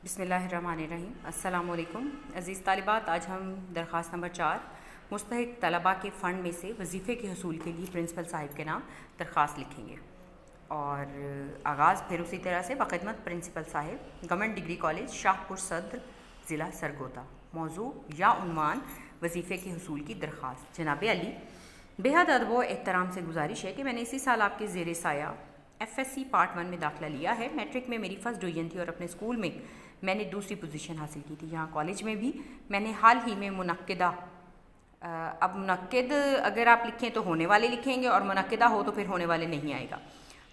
بسم اللہ الرحمن الرحیم۔ السلام علیکم عزیز طالبات، آج ہم درخواست نمبر 4 مستحق طلباء کے فنڈ میں سے وظیفے کے حصول کے لیے پرنسپل صاحب کے نام درخواست لکھیں گے، اور آغاز پھر اسی طرح سے بخدمت پرنسپل صاحب، گورنمنٹ ڈگری کالج شاہپور صدر، ضلع سرگودا۔ موضوع یا عنوان وظیفے کے حصول کی درخواست۔ جناب علی، بےحد ادب و احترام سے گزارش ہے کہ میں نے اسی سال آپ کے زیر سایہ ایف ایس سی پارٹ 1 میں داخلہ لیا ہے۔ میٹرک میں میری فرسٹ ڈویژن تھی اور اپنے اسکول میں میں نے دوسری پوزیشن حاصل کی تھی۔ یہاں کالج میں بھی میں نے حال ہی میں اب منعقد اگر آپ لکھیں تو ہونے والے لکھیں گے، اور منعقدہ ہو تو پھر ہونے والے نہیں آئے گا۔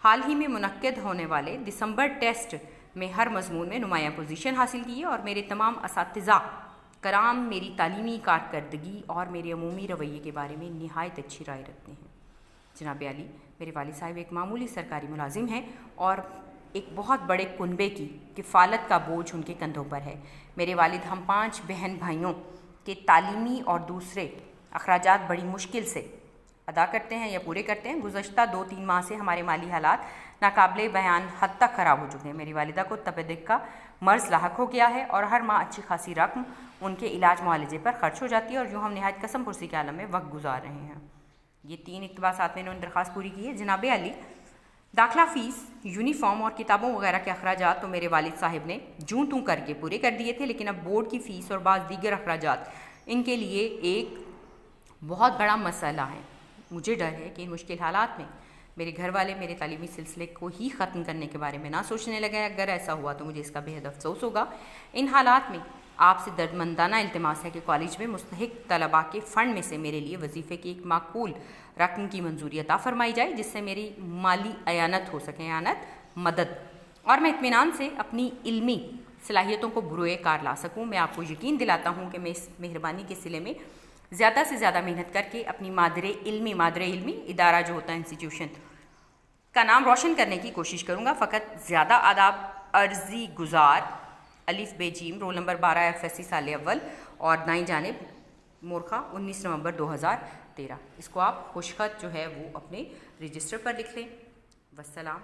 حال ہی میں منعقد ہونے والے دسمبر ٹیسٹ میں ہر مضمون میں نمایاں پوزیشن حاصل کی ہے، اور میرے تمام اساتذہ کرام میری تعلیمی کارکردگی اور میرے عمومی رویے کے بارے میں نہایت اچھی رائے رکھتے ہیں۔ جناب علی، میرے والد صاحب ایک معمولی سرکاری ملازم ہیں اور ایک بہت بڑے کنبے کی کفالت کا بوجھ ان کے کندھوں پر ہے۔ میرے والد ہم 5 بہن بھائیوں کے تعلیمی اور دوسرے اخراجات بڑی مشکل سے ادا کرتے ہیں یا پورے کرتے ہیں۔ گزشتہ 2-3 ماہ سے ہمارے مالی حالات ناقابل بیان حد تک خراب ہو چکے ہیں۔ میری والدہ کو تپ دق کا مرض لاحق ہو گیا ہے اور ہر ماہ اچھی خاصی رقم ان کے علاج معالجے پر خرچ ہو جاتی ہے، اور یوں ہم نہایت قسم پرسی کے عالم میں وقت گزار رہے ہیں۔ یہ 3 اقتباسات میں انہوں نے درخواست پوری کی ہے۔ جناب علی، داخلہ فیس، یونیفارم اور کتابوں وغیرہ کے اخراجات تو میرے والد صاحب نے جوں توں کر کے پورے کر دیے تھے، لیکن اب بورڈ کی فیس اور بعض دیگر اخراجات ان کے لیے ایک بہت بڑا مسئلہ ہے۔ مجھے ڈر ہے کہ ان مشکل حالات میں میرے گھر والے میرے تعلیمی سلسلے کو ہی ختم کرنے کے بارے میں نہ سوچنے لگے۔ اگر ایسا ہوا تو مجھے اس کا بے حد افسوس ہوگا۔ ان حالات میں آپ سے دردمندانہ التماس ہے کہ کالج میں مستحق طلباء کے فنڈ میں سے میرے لیے وظیفے کی ایک معقول رقم کی منظوری عطا فرمائی جائے، جس سے میری مالی اعانت ہو سکے، مدد، اور میں اطمینان سے اپنی علمی صلاحیتوں کو بروئے کار لا سکوں۔ میں آپ کو یقین دلاتا ہوں کہ میں اس مہربانی کے صلے میں زیادہ سے زیادہ محنت کر کے اپنی مادر علمی ادارہ جو ہوتا ہے انسٹیٹیوشن کا نام روشن کرنے کی کوشش کروں گا۔ فقط زیادہ آداب عرضی گزار الف بے جیم، roll number 12 F S C سال اول، اور دائیں جانب مورخہ 19 نومبر 2013۔ اس کو آپ خوشخط جو ہے وہ اپنے رجسٹر پر لکھ لیں۔ والسلام۔